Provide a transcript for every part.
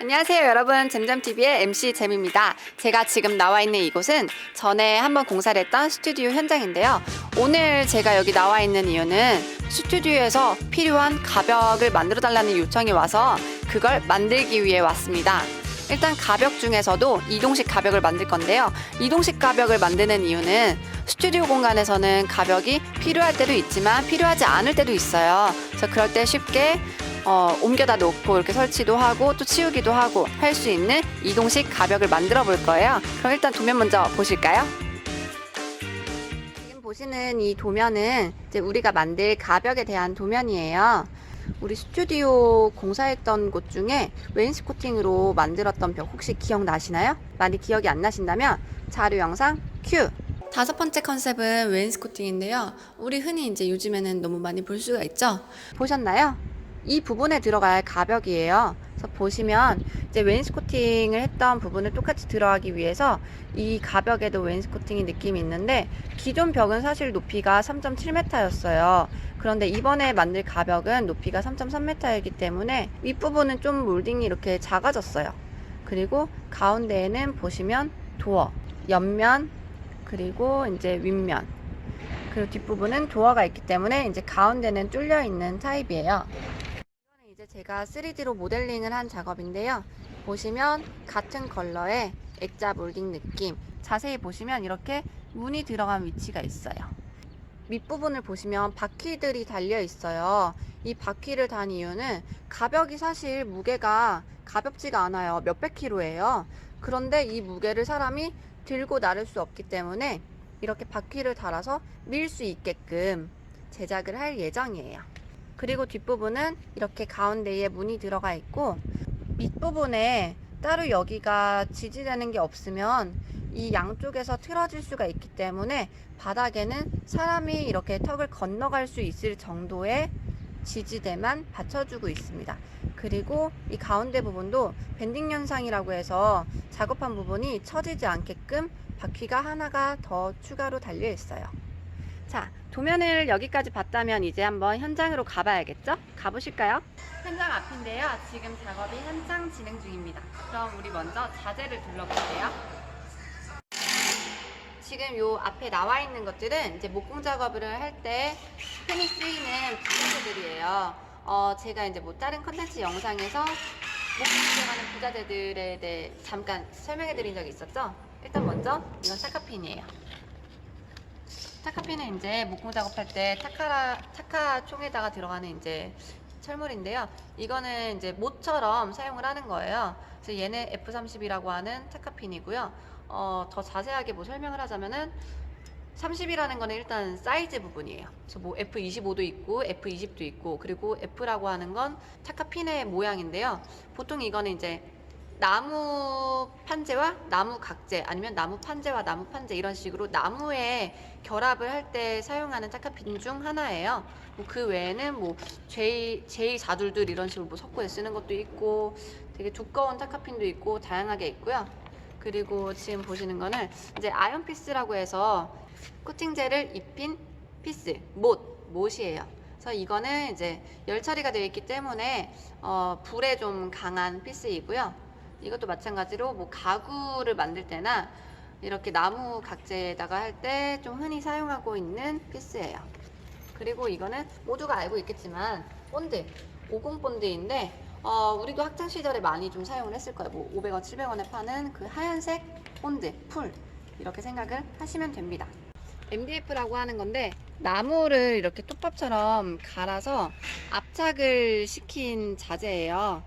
안녕하세요 여러분, 잼잼TV의 MC 잼입니다. 제가 지금 나와 있는 이곳은 전에 한번 공사를 했던 스튜디오 현장인데요. 오늘 제가 여기 나와 있는 이유는 스튜디오에서 필요한 가벽을 만들어 달라는 요청이 와서 그걸 만들기 위해 왔습니다. 일단 가벽 중에서도 이동식 가벽을 만들 건데요. 이동식 가벽을 만드는 이유는 스튜디오 공간에서는 가벽이 필요할 때도 있지만 필요하지 않을 때도 있어요. 그래서 그럴 때 쉽게 옮겨다 놓고 이렇게 설치도 하고 또 치우기도 하고 할 수 있는 이동식 가벽을 만들어 볼 거예요. 그럼 일단 도면 먼저 보실까요? 지금 보시는 이 도면은 이제 우리가 만들 가벽에 대한 도면이에요. 우리 스튜디오 공사했던 곳 중에 웨인스코팅으로 만들었던 벽 혹시 기억나시나요? 많이 기억이 안 나신다면 자료 영상 큐! 다섯 번째 컨셉은 웨인스코팅인데요. 우리 흔히 이제 요즘에는 너무 많이 볼 수가 있죠? 보셨나요? 이 부분에 들어갈 가벽이에요. 그래서 보시면 이제 웨인스코팅을 했던 부분을 똑같이 들어가기 위해서 이 가벽에도 웨인스코팅이 느낌이 있는데 기존 벽은 사실 높이가 3.7m였어요. 그런데 이번에 만들 가벽은 높이가 3.3m이기 때문에 윗부분은 좀 몰딩이 이렇게 작아졌어요. 그리고 가운데에는 보시면 도어, 옆면, 그리고 이제 윗면, 그리고 뒷부분은 도어가 있기 때문에 이제 가운데는 뚫려 있는 타입이에요. 이거는 이제 제가 3D로 모델링을 한 작업인데요. 보시면 같은 컬러의 액자 몰딩 느낌, 자세히 보시면 이렇게 문이 들어간 위치가 있어요. 밑부분을 보시면 바퀴들이 달려 있어요. 이 바퀴를 단 이유는 가벽이 사실 무게가 가볍지가 않아요. 몇백 킬로예요. 그런데 이 무게를 사람이 들고 나를 수 없기 때문에 이렇게 바퀴를 달아서 밀 수 있게끔 제작을 할 예정이에요. 그리고 뒷부분은 이렇게 가운데에 문이 들어가 있고 밑부분에 따로 여기가 지지되는 게 없으면 이 양쪽에서 틀어질 수가 있기 때문에 바닥에는 사람이 이렇게 턱을 건너갈 수 있을 정도의 지지대만 받쳐주고 있습니다. 그리고 이 가운데 부분도 밴딩 현상이라고 해서 작업한 부분이 처지지 않게끔 바퀴가 하나가 더 추가로 달려 있어요. 자, 도면을 여기까지 봤다면 이제 한번 현장으로 가봐야겠죠? 가보실까요? 현장 앞인데요. 지금 작업이 한창 진행 중입니다. 그럼 우리 먼저 자재를 둘러볼게요. 지금 요 앞에 나와 있는 것들은 이제 목공 작업을 할 때 흔히 쓰이는 부자재들이에요. 제가 이제 뭐 다른 컨텐츠 영상에서 목공 들어가는 부자재들에 대해 잠깐 설명해 드린 적이 있었죠? 일단 먼저 이건 타카핀이에요. 타카핀은 이제 목공 작업할 때 타카 총에다가 들어가는 이제 철물인데요. 이거는 이제 못처럼 사용을 하는 거예요. 그래서 얘는 F30이라고 하는 타카핀이고요. 더 자세하게 뭐 설명을 하자면은 30이라는 거는 일단 사이즈 부분이에요. 그래서 뭐 F25도 있고 F20도 있고, 그리고 F라고 하는 건 타카핀의 모양인데요. 보통 이거는 이제 나무 판재와 나무 각재, 아니면 나무 판재와 나무 판재, 이런 식으로 나무에 결합을 할 때 사용하는 타카핀 중 하나예요. 뭐 그 외에는 뭐 J4둘둘 이런 식으로 뭐 석고에 쓰는 것도 있고 되게 두꺼운 타카핀도 있고 다양하게 있고요. 그리고 지금 보시는 거는 이제 아연 피스라고 해서 코팅제를 입힌 피스, 못이에요. 그래서 이거는 이제 열 처리가 되어 있기 때문에 불에 좀 강한 피스이고요. 이것도 마찬가지로 뭐 가구를 만들 때나 이렇게 나무 각재에다가 할 때 좀 흔히 사용하고 있는 피스예요. 그리고 이거는 모두가 알고 있겠지만 본드, 50 본드인데 우리도 학창 시절에 많이 좀 사용을 했을 거예요. 뭐 500원, 700원에 파는 그 하얀색 본드, 풀, 이렇게 생각을 하시면 됩니다. MDF라고 하는 건데 나무를 이렇게 톱밥처럼 갈아서 압착을 시킨 자재예요.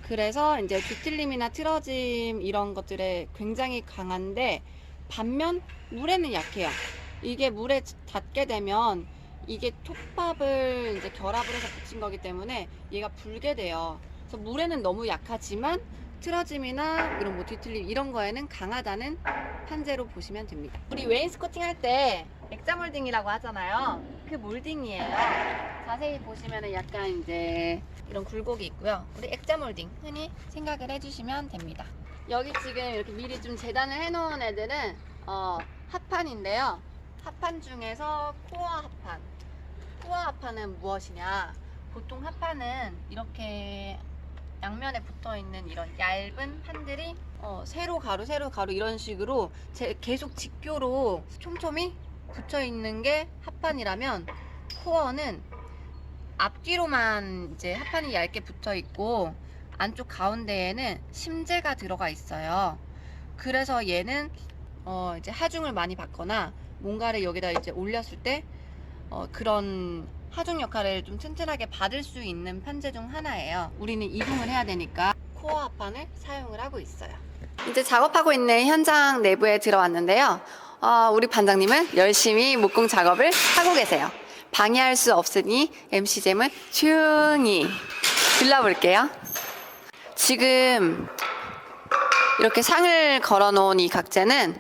그래서 이제 뒤틀림이나 틀어짐 이런 것들에 굉장히 강한데 반면 물에는 약해요. 이게 물에 닿게 되면 이게 톱밥을 이제 결합을 해서 붙인 거기 때문에 얘가 불게 돼요. 그래서 물에는 너무 약하지만 틀어짐이나 이런 뭐 뒤틀림 이런 거에는 강하다는 판재로 보시면 됩니다. 우리 웨인스코팅 할 때 액자 몰딩이라고 하잖아요. 그 몰딩이에요. 자세히 보시면은 약간 이제 이런 굴곡이 있고요. 우리 액자 몰딩 흔히 생각을 해주시면 됩니다. 여기 지금 이렇게 미리 좀 재단을 해놓은 애들은 합판인데요. 합판 중에서 코어 합판. 코어 합판은 무엇이냐? 보통 합판은 이렇게 양면에 붙어 있는 이런 얇은 판들이 세로 가로 세로 가로 이런 식으로 계속 직교로 촘촘히 붙여 있는 게 합판이라면, 코어는 앞뒤로만 이제 합판이 얇게 붙어 있고 안쪽 가운데에는 심재가 들어가 있어요. 그래서 얘는 이제 하중을 많이 받거나 뭔가를 여기다 이제 올렸을 때 그런 하중 역할을 좀 튼튼하게 받을 수 있는 판재 중 하나예요. 우리는 이동을 해야 되니까 코어 합판을 사용을 하고 있어요. 이제 작업하고 있는 현장 내부에 들어왔는데요. 우리 반장님은 열심히 목공 작업을 하고 계세요. 방해할 수 없으니 MC잼은 조용히 들러볼게요. 지금 이렇게 상을 걸어놓은 이 각재는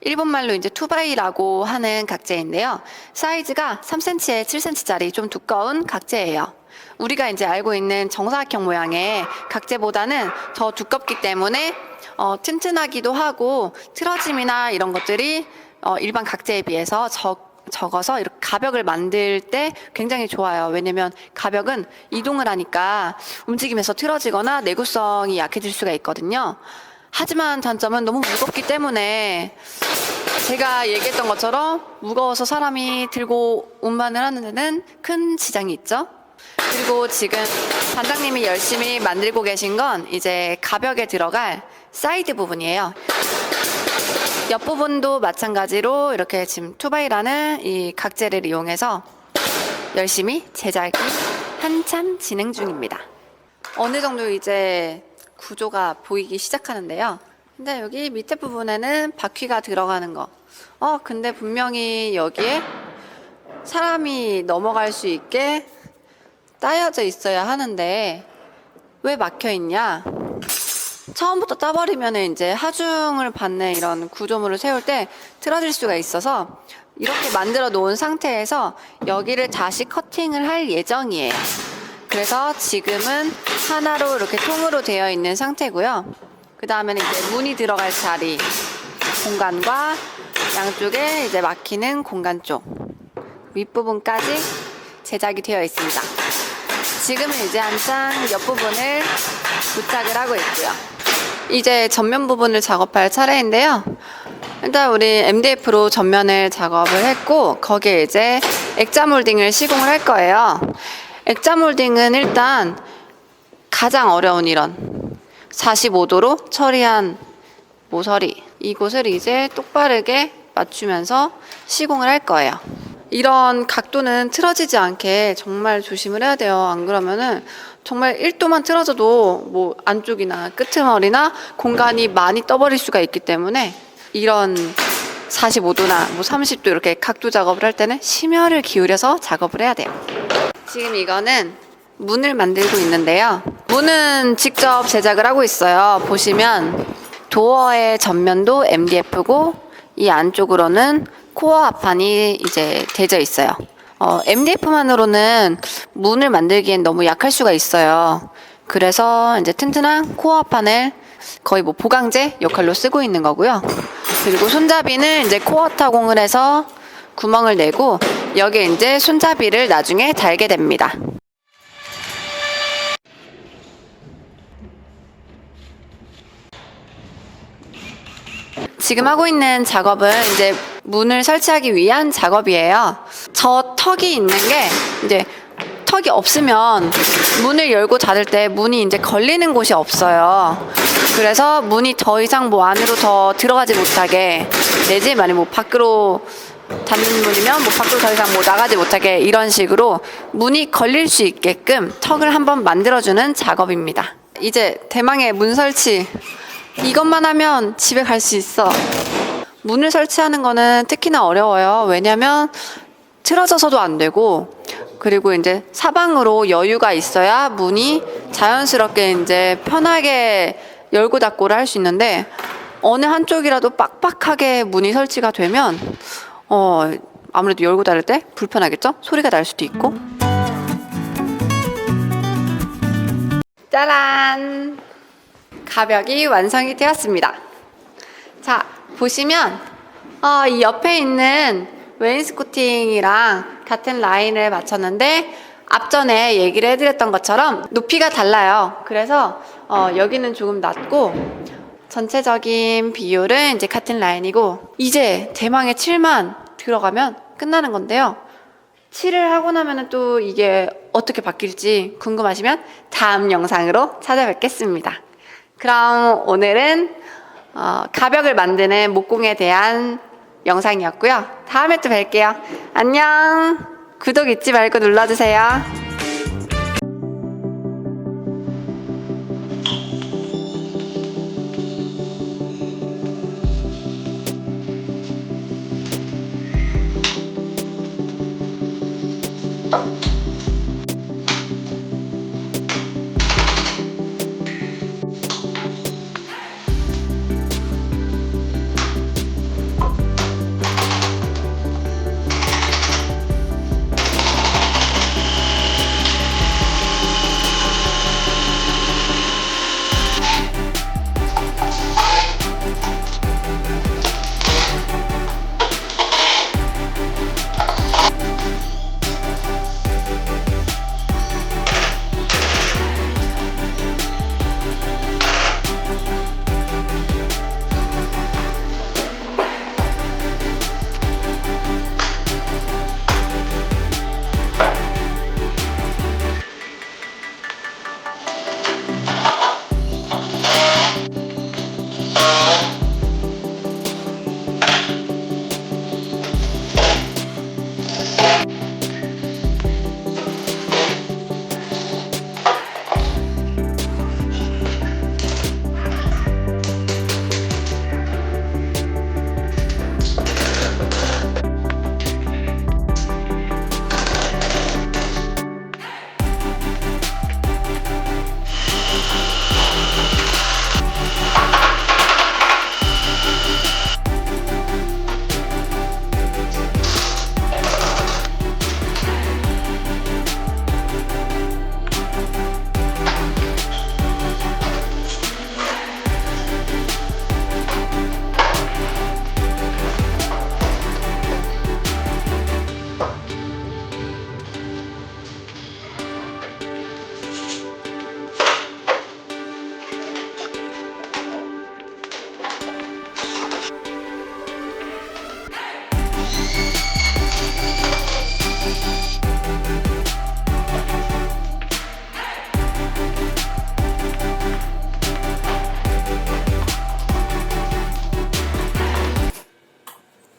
일본말로 이제 투바이라고 하는 각재인데요. 사이즈가 3cm에 7cm짜리 좀 두꺼운 각재예요. 우리가 이제 알고 있는 정사각형 모양의 각재보다는 더 두껍기 때문에 튼튼하기도 하고 틀어짐이나 이런 것들이 일반 각재에 비해서 적어서 이렇게 가벽을 만들 때 굉장히 좋아요. 왜냐면 가벽은 이동을 하니까 움직임에서 틀어지거나 내구성이 약해질 수가 있거든요. 하지만 단점은 너무 무겁기 때문에 제가 얘기했던 것처럼 무거워서 사람이 들고 운반을 하는 데는 큰 지장이 있죠. 그리고 지금 반장님이 열심히 만들고 계신 건 이제 가벽에 들어갈 사이드 부분이에요. 옆부분도 마찬가지로 이렇게 지금 투바이라는 이 각재를 이용해서 열심히 제작이 한참 진행 중입니다. 어느 정도 이제 구조가 보이기 시작하는데요. 근데 여기 밑에 부분에는 바퀴가 들어가는 거. 근데 분명히 여기에 사람이 넘어갈 수 있게 따여져 있어야 하는데 왜 막혀 있냐? 처음부터 따버리면 이제 하중을 받는 이런 구조물을 세울 때 틀어질 수가 있어서 이렇게 만들어 놓은 상태에서 여기를 다시 커팅을 할 예정이에요. 그래서 지금은 하나로 이렇게 통으로 되어 있는 상태고요. 그 다음에는 이제 문이 들어갈 자리 공간과 양쪽에 이제 막히는 공간 쪽 윗부분까지 제작이 되어 있습니다. 지금은 이제 한창 옆부분을 부착을 하고 있고요. 이제 전면 부분을 작업할 차례인데요. 일단 우리 MDF로 전면을 작업을 했고 거기에 이제 액자 몰딩을 시공을 할 거예요. 액자 몰딩은 일단 가장 어려운 이런 45도로 처리한 모서리, 이곳을 이제 똑바르게 맞추면서 시공을 할 거예요. 이런 각도는 틀어지지 않게 정말 조심을 해야 돼요. 안 그러면은 정말 1도만 틀어져도 뭐 안쪽이나 끄트머리나 공간이 많이 떠버릴 수가 있기 때문에 이런 45도나 뭐 30도 이렇게 각도 작업을 할 때는 심혈을 기울여서 작업을 해야 돼요. 지금 이거는 문을 만들고 있는데요. 문은 직접 제작을 하고 있어요. 보시면 도어의 전면도 MDF고 이 안쪽으로는 코어 합판이 이제 대져 있어요. MDF만으로는 문을 만들기엔 너무 약할 수가 있어요. 그래서 이제 튼튼한 코어 합판을 거의 뭐 보강제 역할로 쓰고 있는 거고요. 그리고 손잡이는 이제 코어 타공을 해서 구멍을 내고 여기에 이제 손잡이를 나중에 달게 됩니다. 지금 하고 있는 작업은 이제 문을 설치하기 위한 작업이에요. 저 턱이 있는 게 이제 턱이 없으면 문을 열고 닫을 때 문이 이제 걸리는 곳이 없어요. 그래서 문이 더 이상 뭐 안으로 더 들어가지 못하게 내지 만약 뭐 밖으로 닫는 문이면 뭐 밖으로 더 이상 뭐 나가지 못하게 이런 식으로 문이 걸릴 수 있게끔 턱을 한번 만들어주는 작업입니다. 이제 대망의 문 설치. 이것만 하면 집에 갈 수 있어. 문을 설치하는 거는 특히나 어려워요. 왜냐면 틀어져서도 안 되고 그리고 이제 사방으로 여유가 있어야 문이 자연스럽게 이제 편하게 열고 닫고를 할 수 있는데 어느 한쪽이라도 빡빡하게 문이 설치가 되면 아무래도 열고 닫을 때 불편하겠죠? 소리가 날 수도 있고. 짜란! 가벽이 완성이 되었습니다. 자, 보시면 이 옆에 있는 웨인스코팅이랑 같은 라인을 맞췄는데 앞전에 얘기를 해드렸던 것처럼 높이가 달라요. 그래서 여기는 조금 낮고 전체적인 비율은 이제 같은 라인이고, 이제 대망의 7만 들어가면 끝나는 건데요. 7을 하고 나면은 또 이게 어떻게 바뀔지 궁금하시면 다음 영상으로 찾아뵙겠습니다. 그럼 오늘은 가벽을 만드는 목공에 대한 영상이었고요. 다음에 또 뵐게요. 안녕. 구독 잊지 말고 눌러주세요.